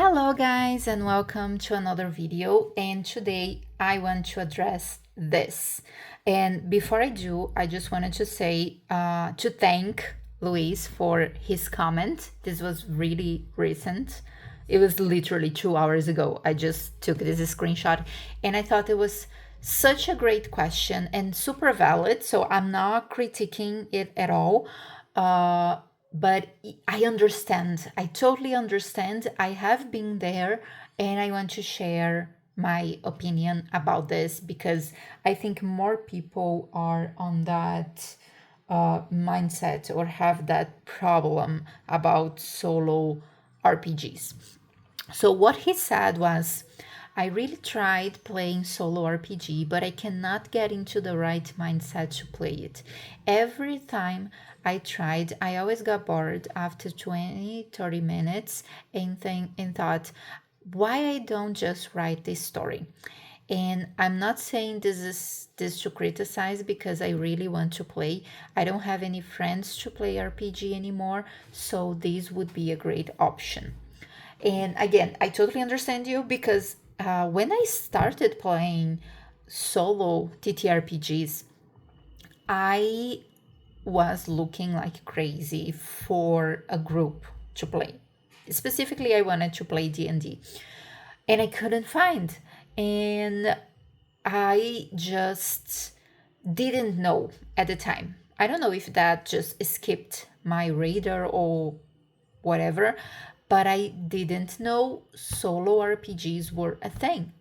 Hello, guys, and welcome to another video. And today I want to address this. And before I do, I just wanted to say to thank Luis for his comment. This was really recent. It was literally 2 hours ago. I just took this screenshot and I thought it was such a great question and super valid. So I'm not critiquing it at all. Uh, but I understand. I totally understand. I have been there and I want to share my opinion about this because I think more people are on that mindset or have that problem about solo RPGs. So what he said was, I really tried playing solo RPG, but I cannot get into the right mindset to play it. Every time I tried, I always got bored after 20, 30 minutes and thought, why I don't just write this story? And I'm not saying this to criticize because I really want to play. I don't have any friends to play RPG anymore, so this would be a great option. And again, I totally understand you because when I started playing solo TTRPGs, I was looking like crazy for a group to play. Specifically, I wanted to play D&D and I couldn't find. And I just didn't know at the time. I don't know if that just skipped my radar or whatever, but I didn't know solo RPGs were a thing.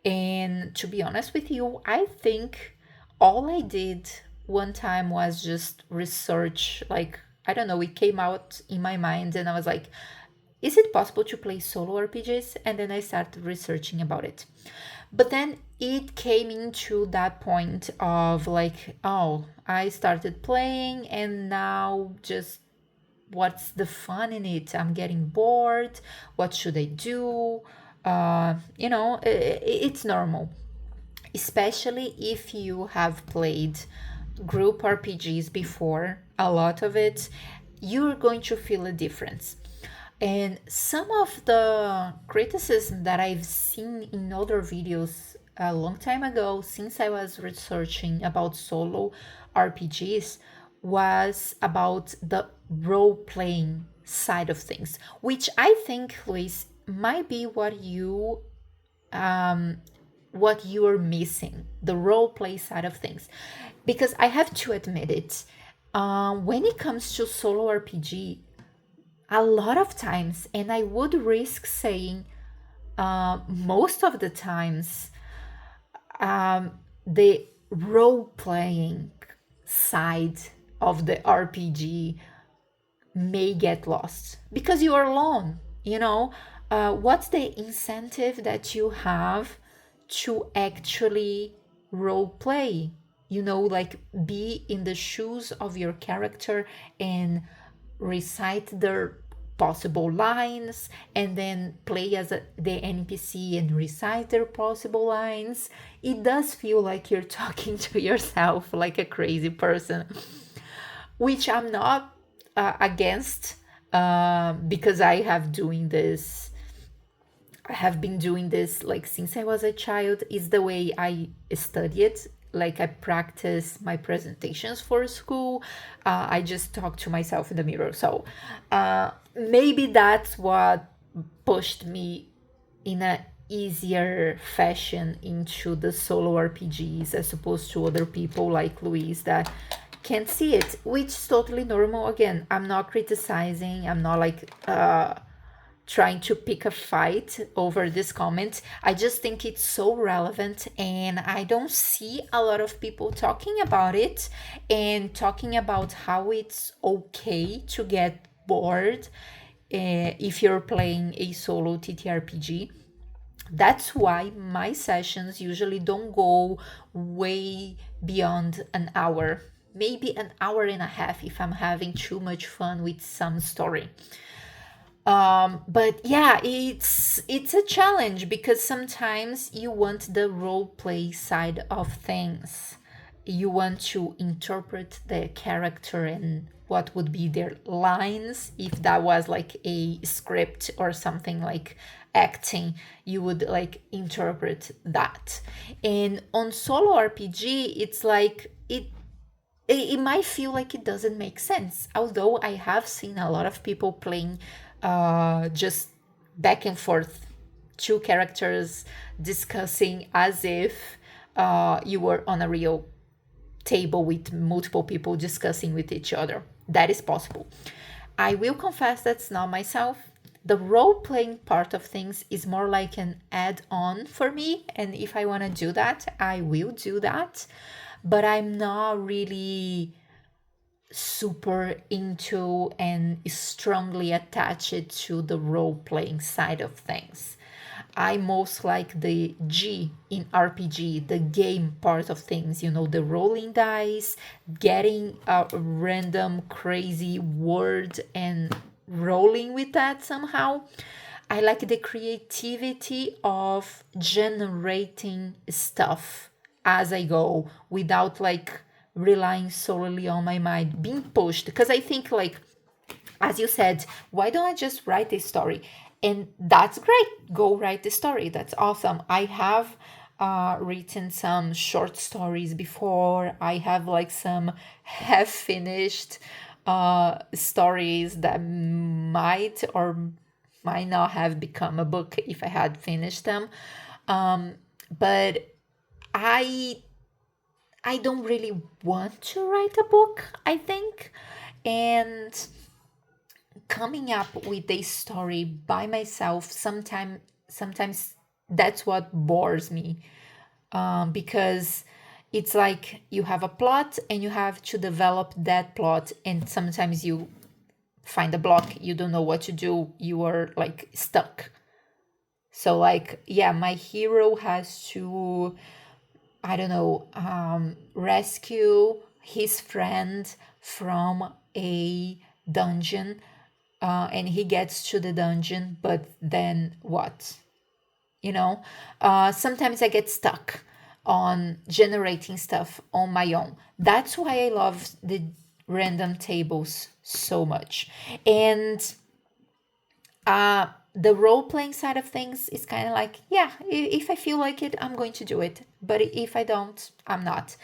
And to be honest with you, I think all I did one time was just research, like, I don't know, it came out in my mind and I was like, is it possible to play solo RPGs? And then I started researching about it. But then it came into that point of like, oh, I started playing and now just what's the fun in it? I'm getting bored. What should I do? It's normal, especially if you have played group RPGs before, a lot of it, you're going to feel a difference. And some of the criticism that I've seen in other videos a long time ago, since I was researching about solo RPGs, was about the role playing side of things, which I think, Luis, might be what you're missing, the role play side of things. Because I have to admit it, when it comes to solo RPG, a lot of times, and I would risk saying most of the times, the role playing side of the RPG may get lost because you are alone. What's the incentive that you have to actually role play? Like be in the shoes of your character and recite their possible lines and then play as the NPC and recite their possible lines. It does feel like you're talking to yourself like a crazy person, which I'm not against because I have been doing this like since I was a child. Is the way I study it. Like I practice my presentations for school. I just talk to myself in the mirror. So maybe that's what pushed me in a easier fashion into the solo RPGs as opposed to other people like Luis that can't see it, which is totally normal. Again, I'm not criticizing. I'm not like trying to pick a fight over this comment. I just think it's so relevant and I don't see a lot of people talking about it and talking about how it's okay to get bored if you're playing a solo TTRPG. That's why my sessions usually don't go way beyond an hour, maybe an hour and a half if I'm having too much fun with some story. But yeah, it's a challenge because sometimes you want the role play side of things. You want to interpret the character and what would be their lines. If that was like a script or something like acting, you would like interpret that. And on solo RPG, it's like it might feel like it doesn't make sense. Although I have seen a lot of people playing just back and forth, two characters discussing as if you were on a real table with multiple people discussing with each other. That is possible. I will confess that's not myself. The role playing part of things is more like an add on for me. And if I want to do that, I will do that. But I'm not really super into and strongly attached to the role playing side of things. I most like the G in RPG, the game part of things, the rolling dice, getting a random crazy word and rolling with that somehow. I like the creativity of generating stuff as I go without like relying solely on my mind being pushed. Because I think, like, as you said, why don't I just write a story? And that's great. Go write the story. That's awesome. I have written some short stories before. I have like some half finished stories that might or might not have become a book if I had finished them. But I I don't really want to write a book, I think. And coming up with a story by myself sometimes that's what bores me, because it's like you have a plot and you have to develop that plot, and sometimes you find a block, you don't know what to do, you are like stuck. So like, yeah, my hero has to, I don't know, rescue his friend from a dungeon, and he gets to the dungeon, but then what? Sometimes I get stuck on generating stuff on my own. That's why I love the random tables so much. And the role playing side of things is kind of like, yeah, if I feel like it, I'm going to do it. But if I don't, I'm not.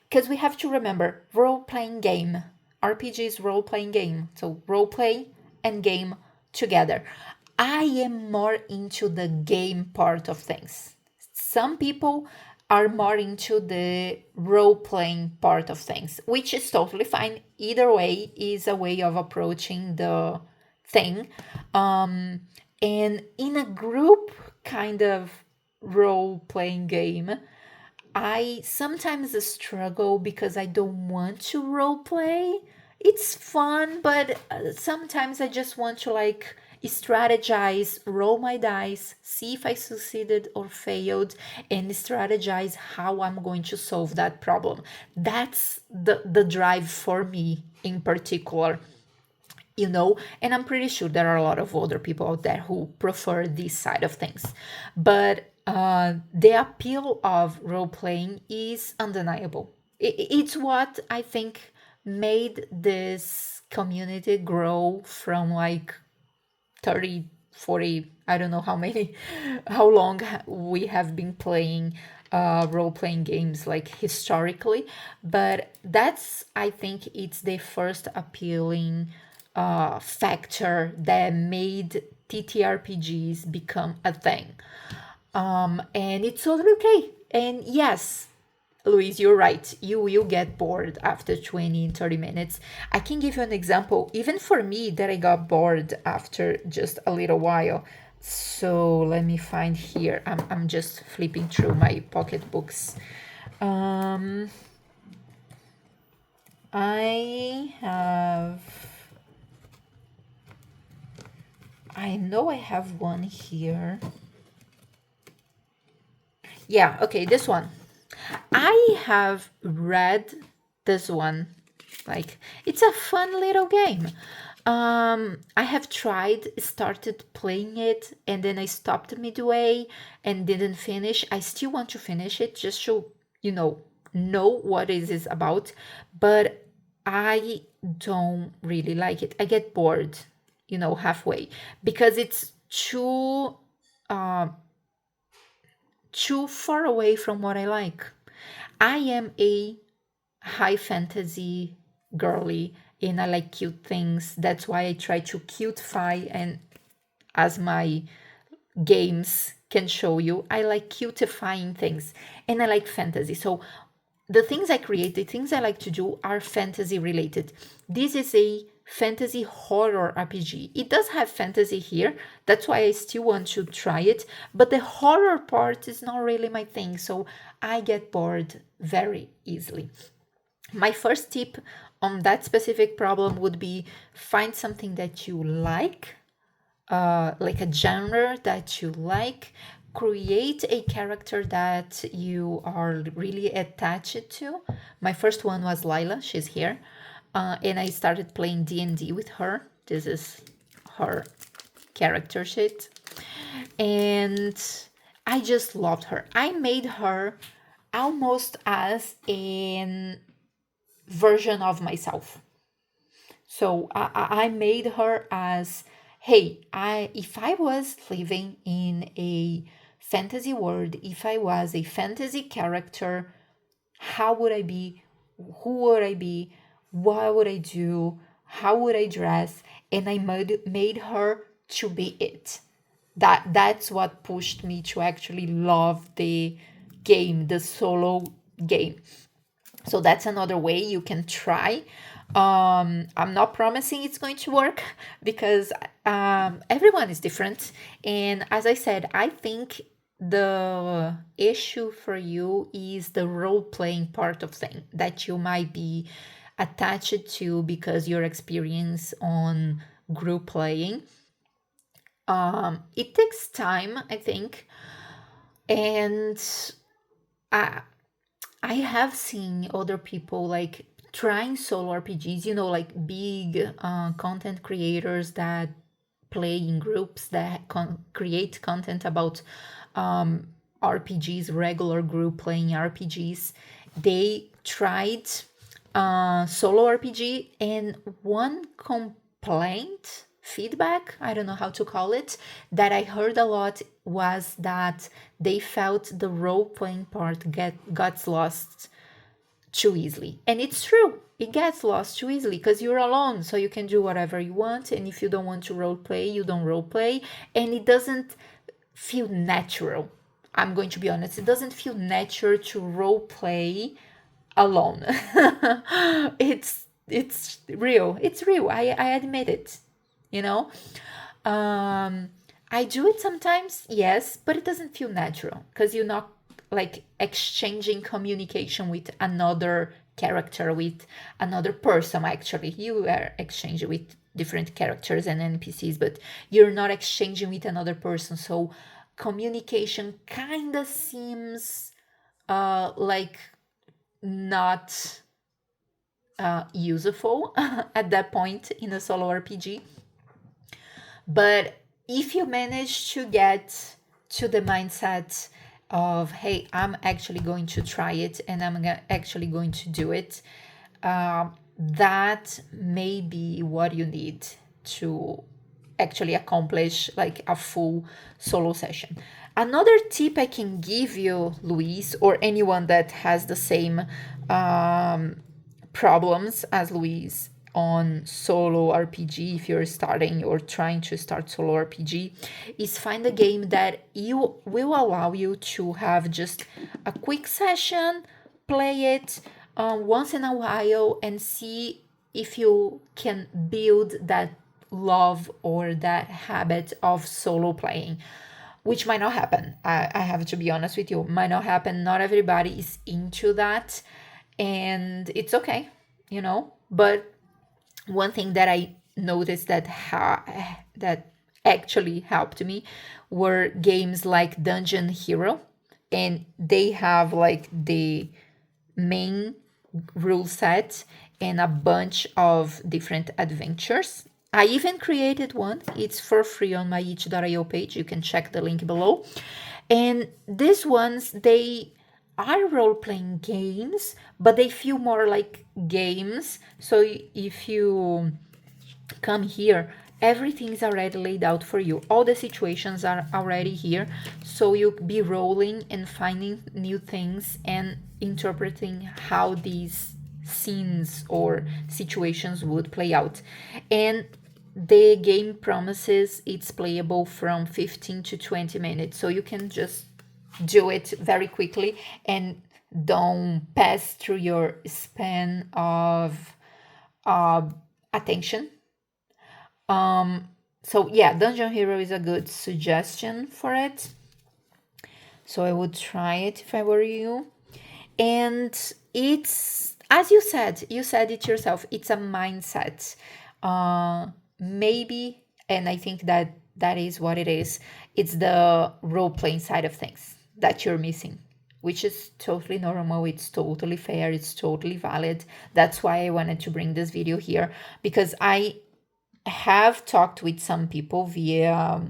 Because we have to remember, role playing game. RPG is role playing game. So role play and game together. I am more into the game part of things. Some people are more into the role playing part of things, which is totally fine. Either way is a way of approaching the thing. And in a group kind of role playing game, I sometimes struggle because I don't want to role play. It's fun, but sometimes I just want to like strategize, roll my dice, see if I succeeded or failed, and strategize how I'm going to solve that problem. That's the drive for me in particular. And I'm pretty sure there are a lot of other people out there who prefer this side of things. But the appeal of role playing is undeniable. It's what I think made this community grow from like 30, 40, I don't know how many, how long we have been playing role playing games like historically. But that's, I think, it's the first appealing factor that made TTRPGs become a thing. And it's totally okay. And yes, Louise, you're right. You will get bored after 20 and 30 minutes. I can give you an example, even for me, that I got bored after just a little while. So let me find here. I'm just flipping through my pocketbooks. I know I have one here. Yeah, okay, this one. I have read this one. Like, it's a fun little game. I have started playing it, and then I stopped midway and didn't finish. I still want to finish it just to, know what it is about. But I don't really like it. I get bored, halfway, because it's uh, too far away from what I like. I am a high fantasy girly, and I like cute things. That's why I try to cutify, and as my games can show you, I like cutifying things, and I like fantasy. So the things I create, the things I like to do are fantasy related. This is a fantasy horror RPG. It does have fantasy here. That's why I still want to try it. But the horror part is not really my thing. So I get bored very easily. My first tip on that specific problem would be find something that you like a genre that you like, create a character that you are really attached to. My first one was Lila. She's here. And I started playing D&D with her. This is her character sheet. And I just loved her. I made her almost as a version of myself. So I made her as, hey, if I was living in a fantasy world, if I was a fantasy character, how would I be? Who would I be? What would I do? How would I dress? And I made her to be it. That's what pushed me to actually love the game, the solo game. So that's another way you can try. I'm not promising it's going to work because everyone is different. And as I said, I think the issue for you is the role playing part of thing that you might be attached to because your experience on group playing. It takes time, I think, and I, I have seen other people like trying solo RPGs, like big content creators that play in groups that create content about RPGs, regular group playing RPGs. They tried solo RPG, and one complaint, feedback, I don't know how to call it, that I heard a lot was that they felt the role playing part got lost too easily. And it's true, it gets lost too easily because you're alone, so you can do whatever you want. And if you don't want to role play, you don't role play, and it doesn't feel natural. I'm going to be honest, it doesn't feel natural to role play alone. It's real. It's real. I admit it. You know, um, I do it sometimes, yes, but it doesn't feel natural because you're not like exchanging communication with another character, with another person. Actually, you are exchanging with different characters and NPCs, but you're not exchanging with another person. So communication kind of seems like not useful at that point in a solo RPG. But if you manage to get to the mindset of, hey, I'm actually going to try it and actually going to do it, that may be what you need to actually accomplish like a full solo session. Another tip I can give you, Luis, or anyone that has the same problems as Luis on solo RPG, if you're starting or trying to start solo RPG, is find a game that you will allow you to have just a quick session, play it once in a while, and see if you can build that love or that habit of solo playing, which might not happen. I have to be honest with you, might not happen. Not everybody is into that, and it's okay, but one thing that I noticed that actually helped me were games like Dungeon Hero, and they have like the main rule set and a bunch of different adventures. I even created one. It's for free on my itch.io page. You can check the link below. And these ones, they are role-playing games, but they feel more like games. So if you come here, everything is already laid out for you. All the situations are already here. So you'll be rolling and finding new things and interpreting how these scenes or situations would play out. And the game promises it's playable from 15 to 20 minutes. So you can just do it very quickly and don't pass through your span of attention. So yeah, Dungeon Hero is a good suggestion for it. So I would try it if I were you. And it's, as you said it yourself, it's a mindset. Maybe, and I think that that is what it is. It's the role playing side of things that you're missing, which is totally normal. It's totally fair. It's totally valid. That's why I wanted to bring this video here, because I have talked with some people via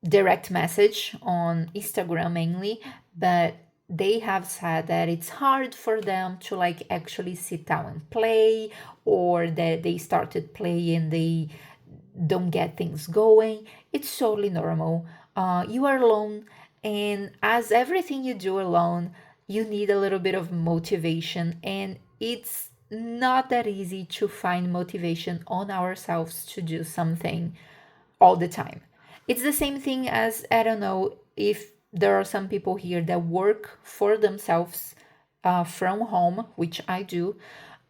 direct message on Instagram mainly, but they have said that it's hard for them to like actually sit down and play, or that they started playing, they don't get things going. It's totally normal. You are alone, and as everything you do alone, you need a little bit of motivation, and it's not that easy to find motivation on ourselves to do something all the time. It's the same thing as, I don't know if there are some people here that work for themselves from home, which I do.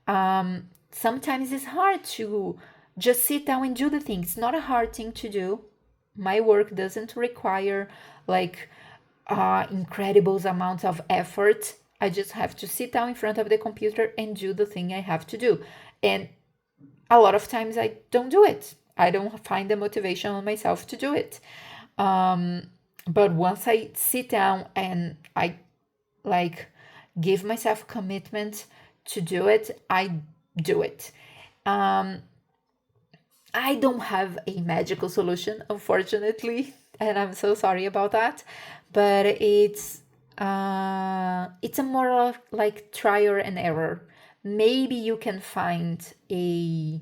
Sometimes it's hard to just sit down and do the thing. It's not a hard thing to do. My work doesn't require like incredible amounts of effort. I just have to sit down in front of the computer and do the thing I have to do. And a lot of times I don't do it. I don't find the motivation on myself to do it. But once I sit down and I like give myself commitment to do it, I do it. I don't have a magical solution, unfortunately, and I'm so sorry about that. But it's a more of like trial and error. Maybe you can find a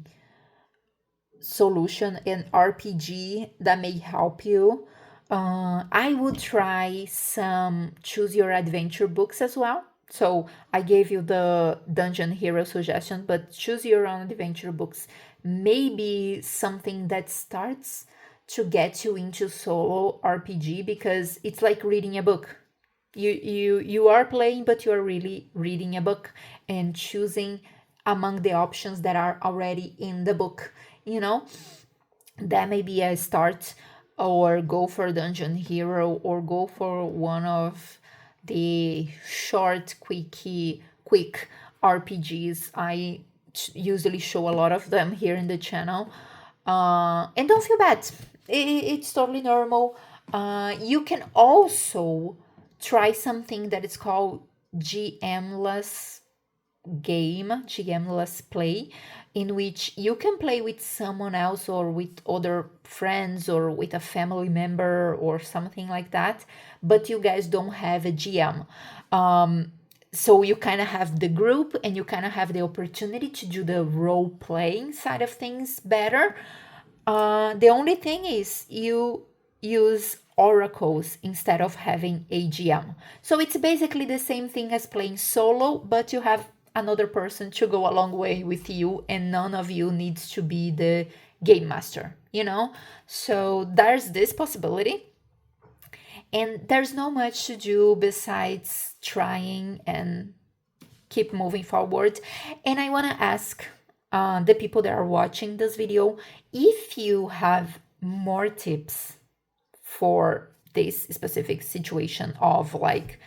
solution in RPG that may help you. I would try some choose your adventure books as well. So I gave you the Dungeon Hero suggestion, but choose your own adventure books. Maybe something that starts to get you into solo RPG, because it's like reading a book. You are playing, but you are really reading a book and choosing among the options that are already in the book, you know. That may be a start. Or go for Dungeon Hero, or go for one of the short quick RPGs. I usually show a lot of them here in the channel. And don't feel bad. It's totally normal. You can also try something that is called GMless game, GMless play, in which you can play with someone else, or with other friends, or with a family member, or something like that, but you guys don't have a GM. So you kind of have the group, and you kind of have the opportunity to do the role playing side of things better. The only thing is you use oracles instead of having a GM. So it's basically the same thing as playing solo, but you have another person to go a long way with you, and none of you needs to be the game master, you know? So there's this possibility. And there's not much to do besides trying and keep moving forward. And I want to ask the people that are watching this video if you have more tips for this specific situation of like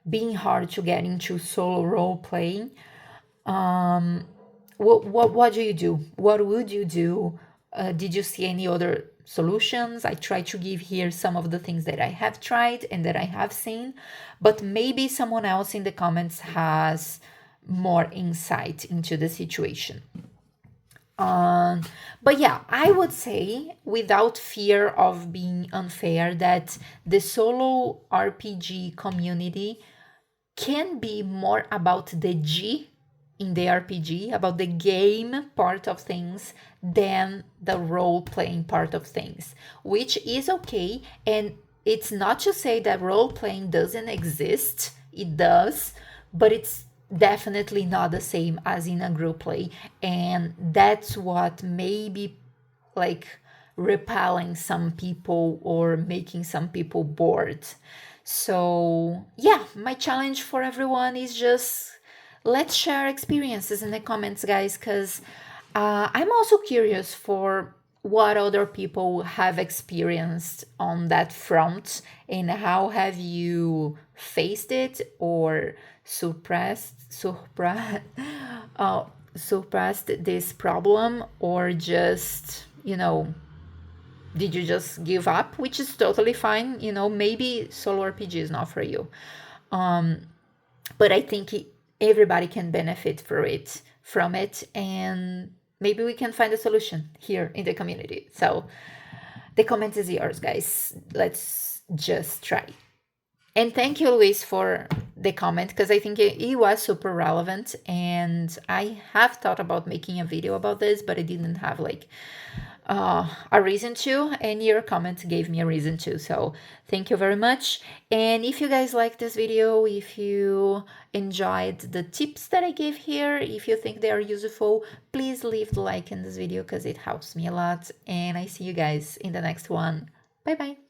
being hard to get into solo role playing. What do you do? What would you do? Did you see any other solutions? I try to give here some of the things that I have tried and that I have seen, but maybe someone else in the comments has more insight into the situation. Um, but yeah, I would say, without fear of being unfair, that the solo RPG community can be more about the G in the RPG, about the game part of things, than the role playing part of things, which is okay. And it's not to say that role playing doesn't exist, it does, but it's definitely not the same as in a group play. And that's what maybe like repelling some people or making some people bored. So, yeah, my challenge for everyone is just let's share experiences in the comments, guys, because I'm also curious for what other people have experienced on that front and how have you faced it or suppressed this problem, or just, did you just give up, which is totally fine. Maybe solo RPG is not for you. But I think everybody can benefit from it, and maybe we can find a solution here in the community. So the comment is yours, guys. Let's just try. And thank you, Luis, for the comment, because I think it was super relevant. And I have thought about making a video about this, but I didn't have like a reason to, and your comment gave me a reason to. So thank you very much. And if you guys like this video, if you enjoyed the tips that I gave here, if you think they are useful, please leave the like in this video because it helps me a lot. And I see you guys in the next one. Bye bye.